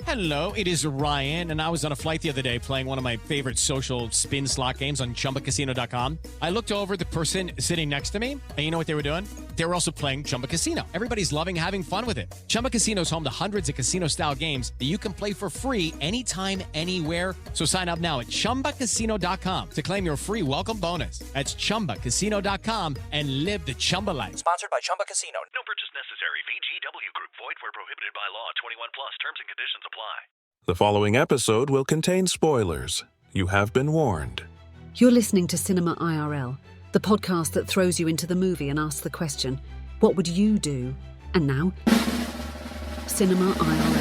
Hello, it is Ryan, and I was on a flight the other day playing one of my favorite social spin slot games on ChumbaCasino.com. I looked over at the person sitting next to me, and you know what they were doing? They were also playing Chumba Casino. Everybody's loving having fun with it. Chumba Casino is home to hundreds of casino-style games that you can play for free anytime, anywhere. So sign up now at ChumbaCasino.com to claim your free welcome bonus. That's ChumbaCasino.com and live the Chumba life. Sponsored by Chumba Casino. No purchase necessary. VGW Group. Void where prohibited by law. 21 plus. Terms and conditions apply. The following episode will contain spoilers. You have been warned. You're listening to Cinema IRL, the podcast that throws you into the movie and asks the question, what would you do? And now, Cinema IRL.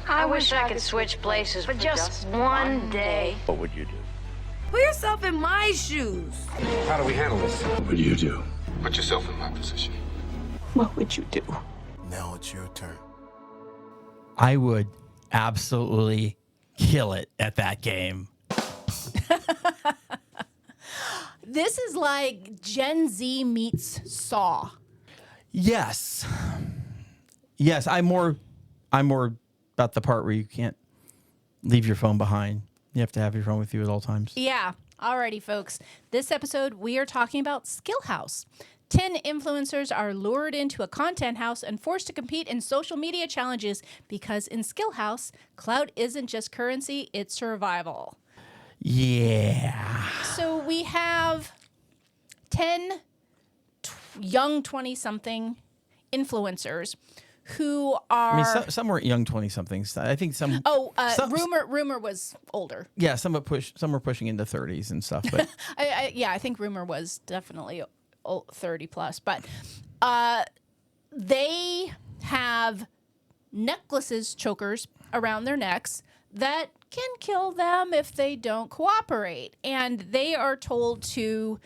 I wish I could switch places for just one day. What would you do? Put yourself in my shoes. How do we handle this? What would you do? Put yourself in my position. What would you do? Now it's your turn. I would absolutely kill it at that game. This is like Gen Z meets Saw. Yes. Yes, I'm more about the part where you can't leave your phone behind. You have to have your phone with you at all times. Yeah. Alrighty, folks. This episode, we are talking about Skillhouse. 10 influencers are lured into a content house and forced to compete in social media challenges because in Skillhouse, clout isn't just currency, it's survival. Yeah. So we have 10 young 20-something influencers who are... I mean, some were young 20-somethings. I think some... Rumor was older. Yeah, some were pushing into 30s and stuff. But I think Rumor was definitely 30 plus, but they have necklaces, chokers around their necks that can kill them if they don't cooperate. And they are told to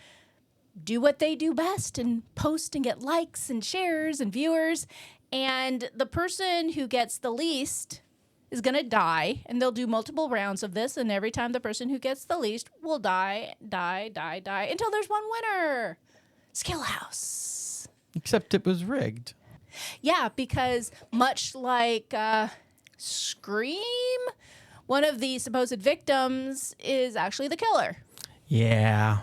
do what they do best and post and get likes and shares and viewers. And the person who gets the least is going to die. And they'll do multiple rounds of this. And every time the person who gets the least will die until there's one winner. Skillhouse. Except it was rigged. Yeah, because much like Scream, one of the supposed victims is actually the killer. Yeah.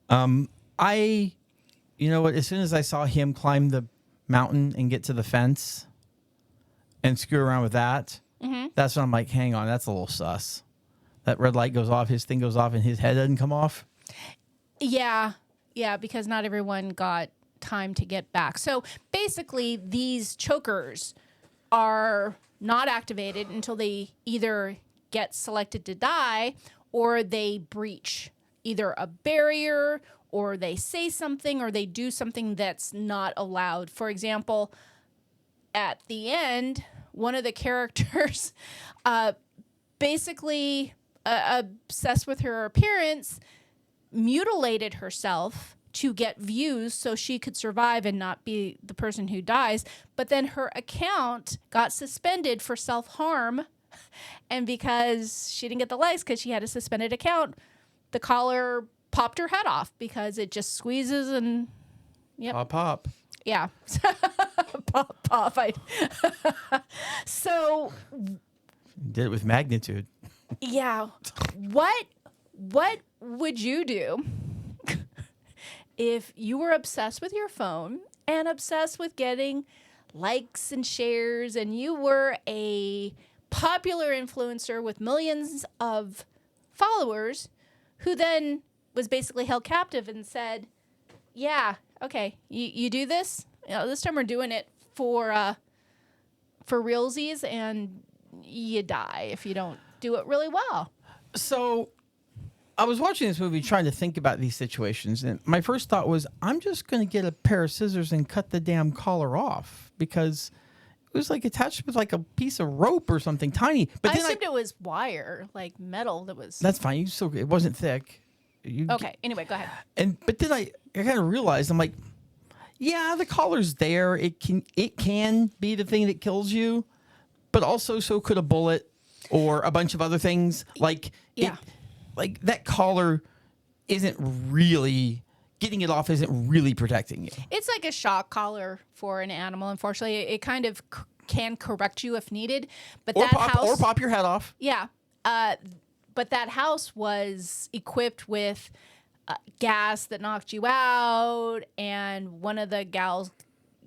You know what? As soon as I saw him climb the mountain and get to the fence and screw around with that, that's when I'm like, hang on, that's a little sus. That red light goes off, his thing goes off, and his head doesn't come off. Yeah. Yeah, because not everyone got time to get back. So basically, these chokers are not activated until they either get selected to die or they breach either a barrier or they say something or they do something that's not allowed. For example, at the end, one of the characters basically obsessed with her appearance, mutilated herself to get views so she could survive and not be the person who dies. But then her account got suspended for self-harm. And because she didn't get the likes because she had a suspended account, the caller popped her head off because it just squeezes and... Yep. Pop. Yeah. Pop. So... Did it with magnitude. Yeah. What would you do if you were obsessed with your phone and obsessed with getting likes and shares and you were a popular influencer with millions of followers who then was basically held captive and said, yeah, okay, you do this? You know, this time we're doing it for realsies and you die if you don't do it really well. So I was watching this movie trying to think about these situations, and my first thought was, I'm just going to get a pair of scissors and cut the damn collar off because it was like attached with like a piece of rope or something tiny. But I assumed it was wire, like metal that was... That's fine. It wasn't thick. Anyway, go ahead. But then I kind of realized, I'm like, yeah, the collar's there. It can be the thing that kills you, but also so could a bullet or a bunch of other things. Like that collar isn't really... Getting it off isn't really protecting you. It's like a shock collar for an animal. Unfortunately, it kind of can correct you if needed. But Or that house, or pop your head off. yeah. But that house was equipped with gas that knocked you out, and one of the gals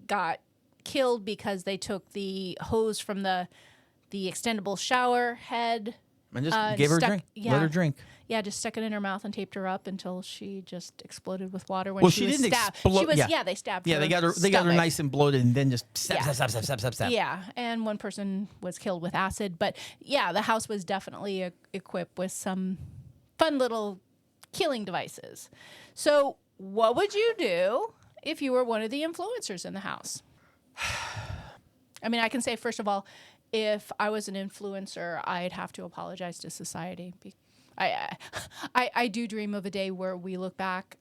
got killed because they took the hose from the extendable shower head. And just gave her a drink. Yeah. Let her drink. Yeah, just stuck it in her mouth and taped her up until she just exploded with water when Well, she she was didn't stabbed. explode. She was, Yeah. they stabbed Yeah, her they got her stomach. nice and bloated, and then just Yeah. stab. Yeah, and one person was killed with acid. But yeah, the house was definitely equipped with some fun little killing devices. So what would you do if you were one of the influencers in the house? I mean, I can say, first of all, if I was an influencer, I'd have to apologize to society. I do dream of a day where we look back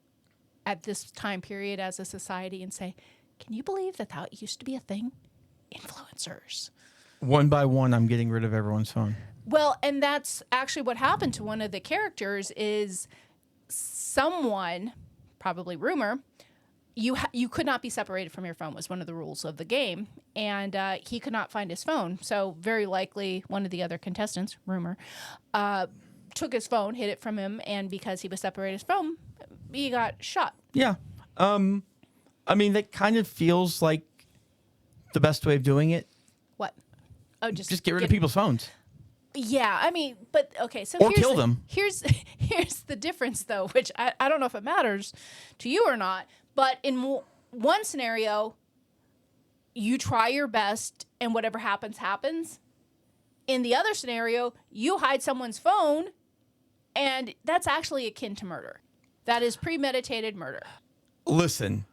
at this time period as a society and say, can you believe that used to be a thing? Influencers. One by one, I'm getting rid of everyone's phone. Well, and that's actually what happened to one of the characters is someone, probably Rumor, you could not be separated from your phone was one of the rules of the game. And he could not find his phone. So very likely one of the other contestants, Rumor, took his phone, hid it from him, and because he was separated from, he got shot. Yeah. I mean, that kind of feels like the best way of doing it. What? Oh, just get rid of people's phones. Yeah, I mean, but okay, so Or kill them. Here's the difference, though, which I don't know if it matters to you or not, but in one scenario, you try your best, and whatever happens, happens. In the other scenario, you hide someone's phone, and that's actually akin to murder. That is premeditated murder. Listen.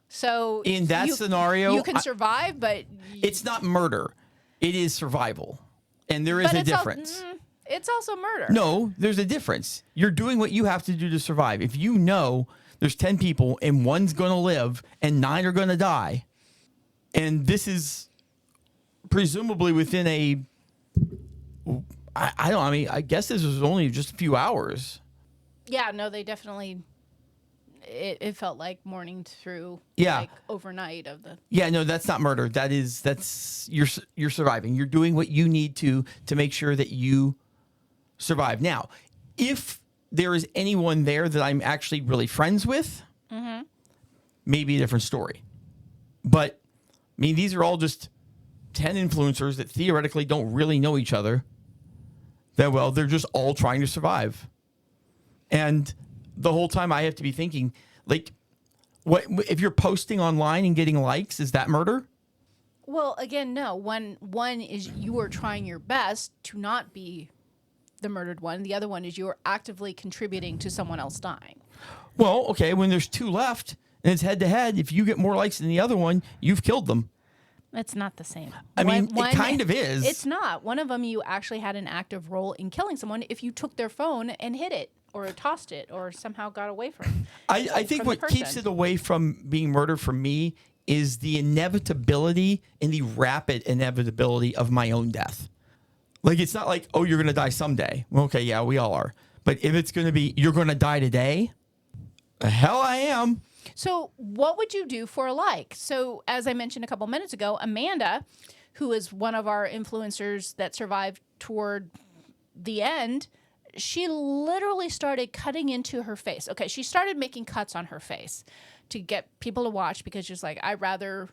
So In that scenario, you can survive, but it's not murder. It is survival. And there is a difference. It's also murder. No, there's a difference. You're doing what you have to do to survive. If you know there's 10 people and one's going to live and 9 are going to die, and this is presumably within I guess this was only just a few hours. Yeah, no, they definitely. It felt like morning through. Yeah. Like overnight of the. Yeah, no, that's not murder. That's you're surviving. You're doing what you need to make sure that you survive. Now, if there is anyone there that I'm actually really friends with, maybe a different story. But I mean, these are all just 10 influencers that theoretically don't really know each other that well. They're just all trying to survive. And the whole time I have to be thinking, like, what if you're posting online and getting likes? Is that murder? Well, again, no. One is you are trying your best to not be the murdered one. The other one is you are actively contributing to someone else dying. Well, okay, when there's 2 left and it's head to head, if you get more likes than the other one, you've killed them. It's not the same. I mean, it kind of is. It's not. One of them, you actually had an active role in killing someone if you took their phone and hid it or tossed it or somehow got away from it. I think what keeps it away from being murder for me is the inevitability and the rapid inevitability of my own death. Like, it's not like, oh, you're going to die someday. Well, okay, yeah, we all are. But if it's going to be, you're going to die today, the hell I am. So what would you do for a like? So as I mentioned a couple minutes ago, Amanda, who is one of our influencers that survived toward the end, she literally started cutting into her face. Okay, she started making cuts on her face to get people to watch because she's like, I'd rather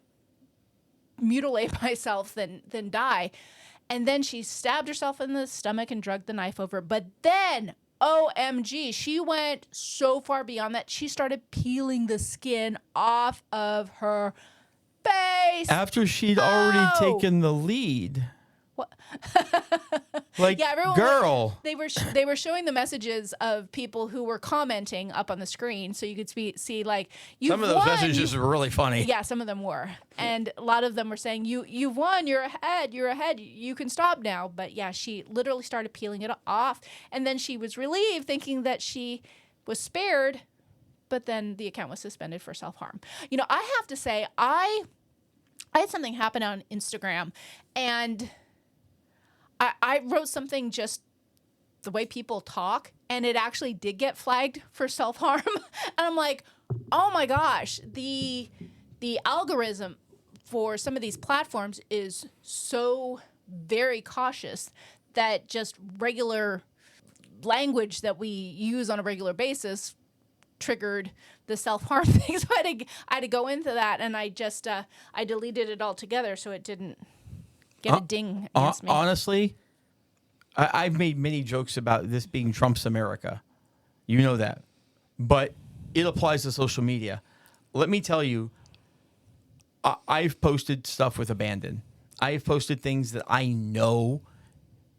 mutilate myself than die. And then she stabbed herself in the stomach and dragged the knife over. But then, OMG, she went so far beyond that. She started peeling the skin off of her face. After she'd already taken the lead. What? Like, yeah, everyone girl. They were showing the messages of people who were commenting up on the screen, so you could see like you. Some of those messages were really funny. Yeah, some of them were, and a lot of them were saying, "You've won. You're ahead. You can stop now." But yeah, she literally started peeling it off, and then she was relieved, thinking that she was spared. But then the account was suspended for self-harm. You know, I have to say, I had something happen on Instagram, and I wrote something just the way people talk, and it actually did get flagged for self-harm. And I'm like, oh my gosh, the algorithm for some of these platforms is so very cautious that just regular language that we use on a regular basis triggered the self-harm thing. So I had to go into that, and I just I deleted it altogether so it didn't get a ding against me. Honestly, I've made many jokes about this being Trump's America. You know that. But it applies to social media. Let me tell you, I've posted stuff with abandon. I've posted things that I know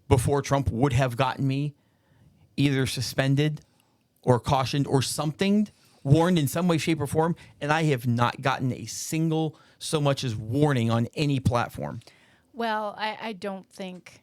before Trump would have gotten me either suspended or cautioned or something, warned in some way, shape, or form, and I have not gotten a single so much as warning on any platform. Well, I don't think...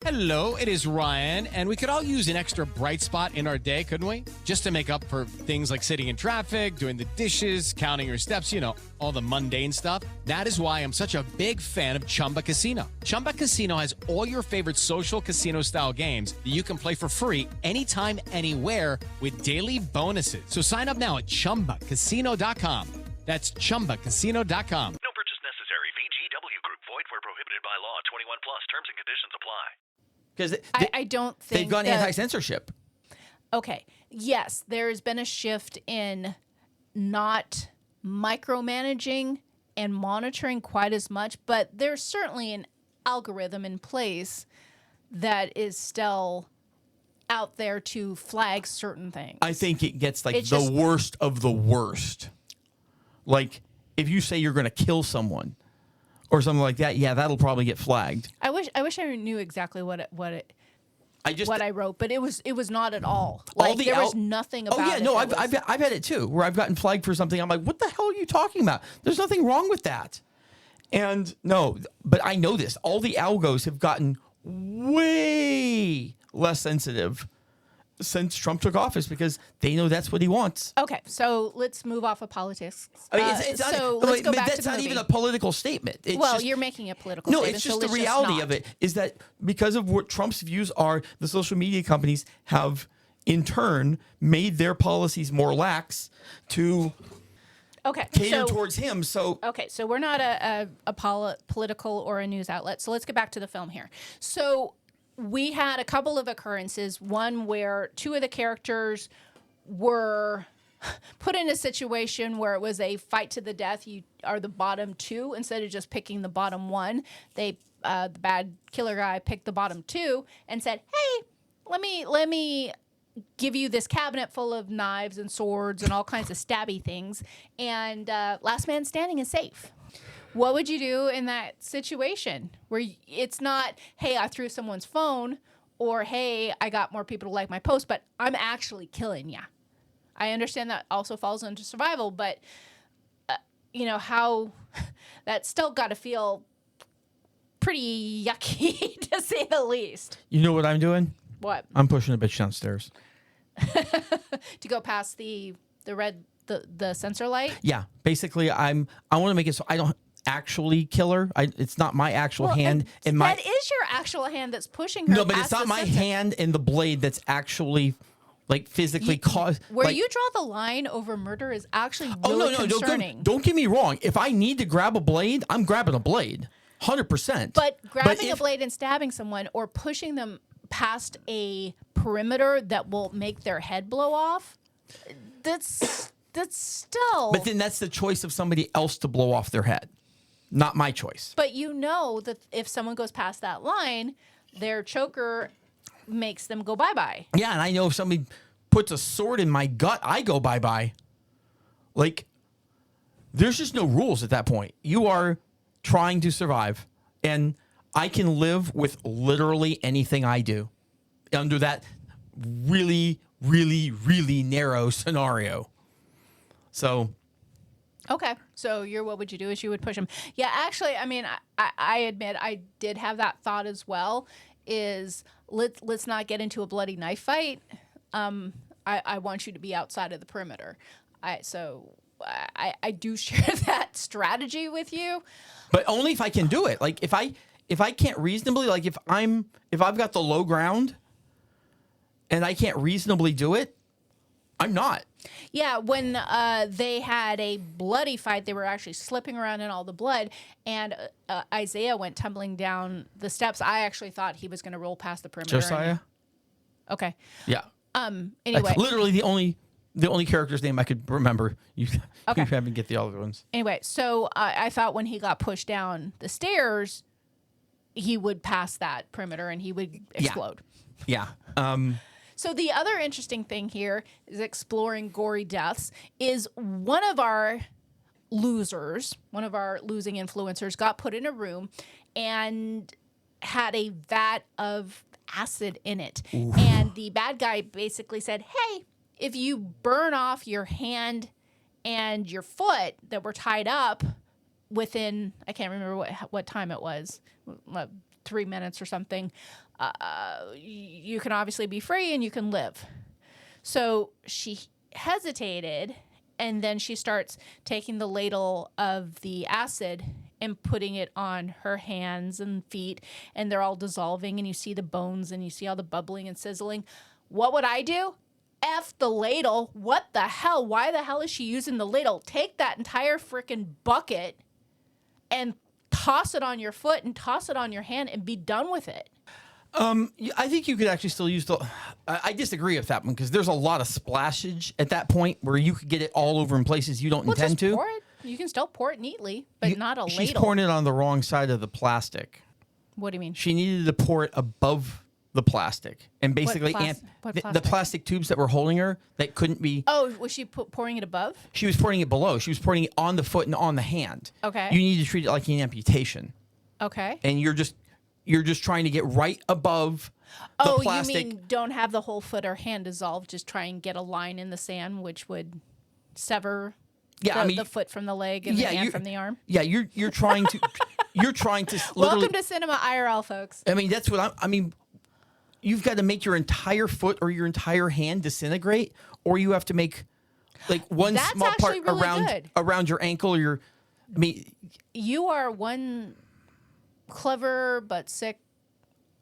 Hello, it is Ryan, and we could all use an extra bright spot in our day, couldn't we? Just to make up for things like sitting in traffic, doing the dishes, counting your steps, you know, all the mundane stuff. That is why I'm such a big fan of Chumba Casino. Chumba Casino has all your favorite social casino-style games that you can play for free anytime, anywhere with daily bonuses. So sign up now at ChumbaCasino.com. That's ChumbaCasino.com. No purchase necessary. VGW Group. Void where prohibited by law. 21 plus. Terms and conditions apply. Because I don't think they've gone anti-censorship. Okay. Yes, there has been a shift in not micromanaging and monitoring quite as much, but there's certainly an algorithm in place that is still out there to flag certain things. I think it gets like the worst of the worst. Like if you say you're going to kill someone or something like that, yeah, that'll probably get flagged. I wish I knew exactly what I wrote, but it was not at all. Like there was nothing about it. Oh yeah, no, I've had it too, where I've gotten flagged for something. I'm like, what the hell are you talking about? There's nothing wrong with that. And no, but I know this. All the algos have gotten way less sensitive since Trump took office because they know that's what he wants. Okay, so let's move off of politics. I mean, it's not, let's go back to the that's not movie. even a political statement. It's just, you're making a political no, statement. it's just so the reality of it is that because of what Trump's views are, the social media companies have in turn made their policies more lax to cater towards him. So so we're not a political or a news outlet. So let's get back to the film here. So we had a couple of occurrences, one where two of the characters were put in a situation where it was a fight to the death. You are the bottom two instead of just picking the bottom one. The bad killer guy picked the bottom two and said, hey, let me give you this cabinet full of knives and swords and all kinds of stabby things, and last man standing is safe. What would you do in that situation where it's not, hey, I threw someone's phone, or hey, I got more people to like my post, but I'm actually killing ya? I understand that also falls into survival, but how that's still got to feel pretty yucky to say the least. you know what I'm doing? What? I'm pushing a bitch downstairs To go past the red the sensor light. Yeah, basically, I want to make it so I don't actually kill her. It's not my actual hand and my. That is your actual hand that's pushing her. No, but it's not my hand and the blade that's actually like physically caused. Where you draw the line over murder is actually really concerning. Don't get me wrong. If I need to grab a blade, I'm grabbing a blade, 100%. But grabbing a blade and stabbing someone or pushing them past a perimeter that will make their head blow off, that's still. But then that's the choice of somebody else to blow off their head. Not my choice. But you know that if someone goes past that line, their choker makes them go bye-bye. Yeah, and I know if somebody puts a sword in my gut, I go bye-bye. Like, there's just no rules at that point. You are trying to survive. And I can live with literally anything I do under that really, really, really narrow scenario. So... Okay, so what would you do is you would push him. Yeah, actually, I mean, I admit I did have that thought as well, is let's not get into a bloody knife fight. I want you to be outside of the perimeter. I do share that strategy with you. But only if I can do it. Like if I can't reasonably, like if I've got the low ground and I can't reasonably do it, I'm not. Yeah, when they had a bloody fight, they were actually slipping around in all the blood, and Isaiah went tumbling down the steps. I actually thought he was going to roll past the perimeter. Josiah? Okay. Yeah. Anyway. That's literally the only character's name I could remember. You haven't get the other ones. Anyway, so I thought when he got pushed down the stairs, he would pass that perimeter and he would explode. Yeah. So the other interesting thing here is exploring gory deaths is one of our losers, one of our losing influencers got put in a room and had a vat of acid in it. Ooh. And the bad guy basically said, hey, if you burn off your hand and your foot that were tied up within, I can't remember what time it was, 3 minutes or something, you can obviously be free and you can live. So she hesitated, and then she starts taking the ladle of the acid and putting it on her hands and feet, and they're all dissolving, and you see the bones and you see all the bubbling and sizzling. What would I do? F the ladle. What the hell? Why the hell is she using the ladle? Take that entire freaking bucket and toss it on your foot and toss it on your hand and be done with it. I think you could actually still use the... I disagree with that one because there's a lot of splashage at that point where you could get it all over in places you don't intend to. Pour it. You can still pour it neatly, but not a ladle. She's pouring it on the wrong side of the plastic. What do you mean? She needed to pour it above the plastic and basically the plastic tubes that were holding her that couldn't be... Oh, was she pouring it above? She was pouring it below. She was pouring it on the foot and on the hand. Okay. You need to treat it like an amputation. Okay. And you're just trying to get right above the plastic. You mean don't have the whole foot or hand dissolved, just try and get a line in the sand, which would sever the foot from the leg and the hand from the arm? Yeah, you're trying to... You're trying to... Welcome to Cinema IRL, folks. I mean, that's what you've got to make your entire foot or your entire hand disintegrate, or you have to make like one small part around your ankle or your... You are one clever but sick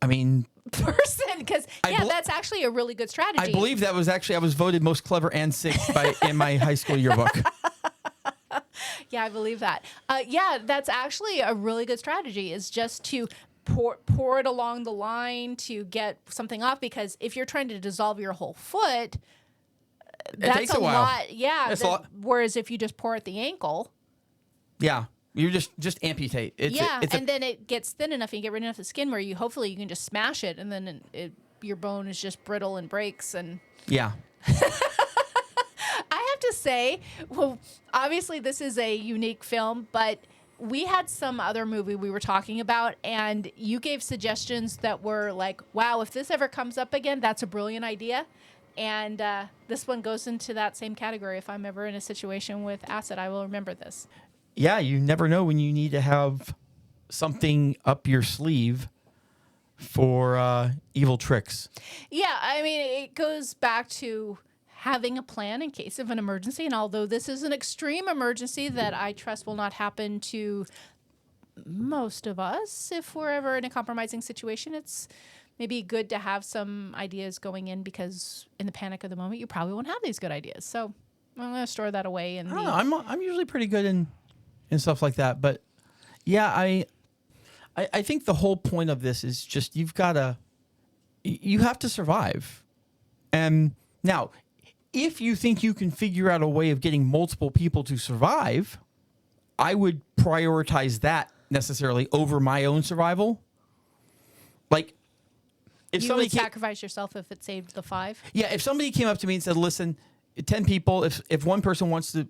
person, because that's actually a really good strategy. I believe that was actually, I was voted most clever and sick in my high school yearbook. Yeah, I believe that. That's actually a really good strategy, is just to pour it along the line to get something off, because if you're trying to dissolve your whole foot, that's a lot. Yeah. Whereas if you just pour at the ankle. Yeah. You just amputate. And then it gets thin enough and you get rid of the skin where you hopefully you can just smash it, and then your bone is just brittle and breaks. And yeah. I have to say, well, obviously this is a unique film, but we had some other movie we were talking about, and you gave suggestions that were like, wow, if this ever comes up again, that's a brilliant idea. And this one goes into that same category. If I'm ever in a situation with acid, I will remember this. Yeah, you never know when you need to have something up your sleeve for evil tricks. Yeah, I mean, it goes back to having a plan in case of an emergency. And although this is an extreme emergency that I trust will not happen to most of us, if we're ever in a compromising situation, it's maybe good to have some ideas going in, because in the panic of the moment, you probably won't have these good ideas. So I'm going to store that away. I'm usually pretty good in stuff like that. But yeah, I think the whole point of this is just you have to survive. And now, if you think you can figure out a way of getting multiple people to survive, I would prioritize that necessarily over my own survival. Like, if you would sacrifice yourself if it saved the 5? Yeah, if somebody came up to me and said, listen, 10 people, if one person wants to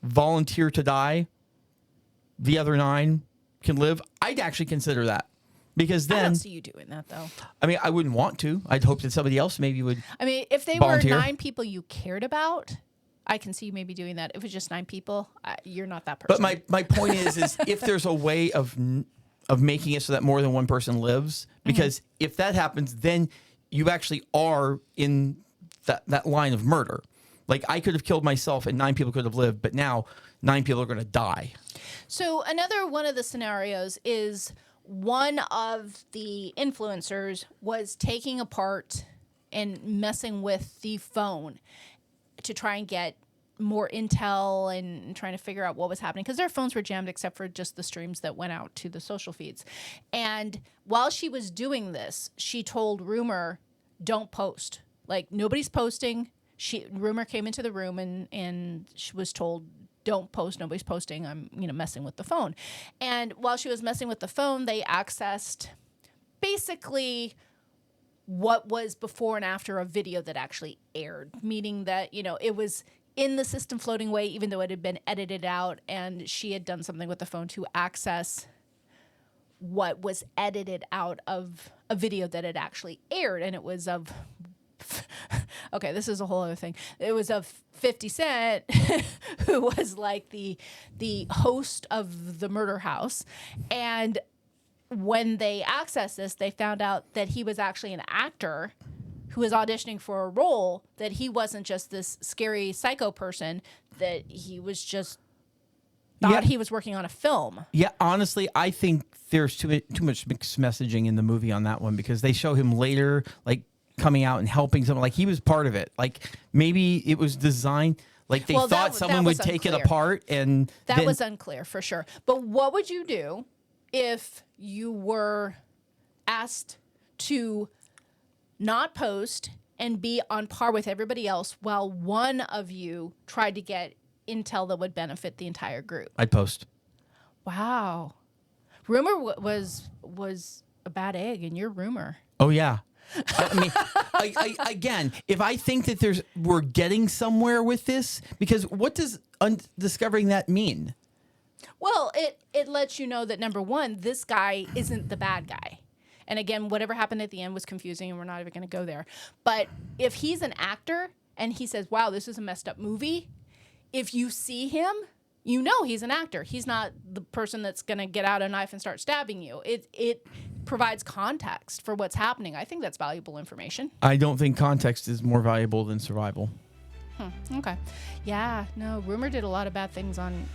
volunteer to die, the other 9 can live, I'd actually consider that. Because then... I don't see you doing that, though. I mean, I wouldn't want to. I'd hope that somebody else maybe would I mean, if they volunteer. were 9 people you cared about, I can see you maybe doing that. If it's just 9 people, you're not that person. But my point is if there's a way of making it so that more than one person lives, because if that happens, then you actually are in that line of murder. Like, I could have killed myself and 9 people could have lived, but now 9 people are going to die. So another one of the scenarios is one of the influencers was taking apart and messing with the phone. to try and get more intel and trying to figure out what was happening because their phones were jammed except for just the streams that went out to the social feeds. And while she was doing this, she told Rumor, don't post. Like, nobody's posting. Rumor came into the room and she was told, don't post, nobody's posting. I'm, messing with the phone. And while she was messing with the phone, they accessed basically what was before and after a video that actually aired, meaning that, it was in the system floating away, even though it had been edited out, and she had done something with the phone to access what was edited out of a video that had actually aired, and it was of okay, this is a whole other thing. It was of 50 Cent, who was like the host of the murder house, and when they accessed this, they found out that he was actually an actor who was auditioning for a role, that he wasn't just this scary psycho person, that he was just thought he was working on a film. Yeah, honestly, I think there's too much mixed messaging in the movie on that one, because they show him later, like, coming out and helping someone. Like, he was part of it. Like, maybe it was designed, like, they thought someone would take it apart, and that was unclear for sure. But what would you do if you were asked to not post and be on par with everybody else while one of you tried to get intel that would benefit the entire group? I'd post. Wow. Rumor was a bad egg, and you're Rumor. Oh, yeah. I mean, again, if I think that we're getting somewhere with this, because what does discovering that mean? Well, it lets you know that, number one, this guy isn't the bad guy. And again, whatever happened at the end was confusing, and we're not even going to go there. But if he's an actor and he says, wow, this is a messed up movie, if you see him, you know he's an actor. He's not the person that's going to get out a knife and start stabbing you. It provides context for what's happening. I think that's valuable information. I don't think context is more valuable than survival. Okay. Yeah, no, Rumor did a lot of bad things on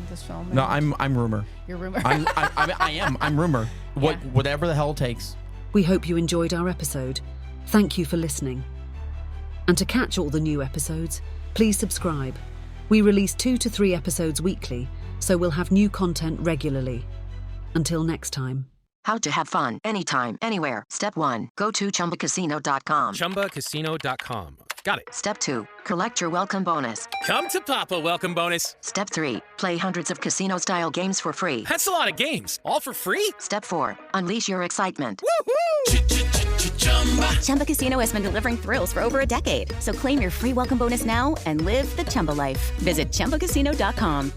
this film. No, I'm Rumor. You're Rumor. I am. I'm Rumor. Whatever the hell it takes. We hope you enjoyed our episode. Thank you for listening. And to catch all the new episodes, please subscribe. We release 2 to 3 episodes weekly, so we'll have new content regularly. Until next time. How to have fun anytime, anywhere. Step 1. Go to ChumbaCasino.com. ChumbaCasino.com. Got it. Step 2. Collect your welcome bonus. Come to Papa welcome bonus. Step 3. Play hundreds of casino-style games for free. That's a lot of games. All for free? Step 4. Unleash your excitement. Woohoo! Chumba Casino has been delivering thrills for over a decade. So claim your free welcome bonus now and live the Chumba life. Visit ChumbaCasino.com.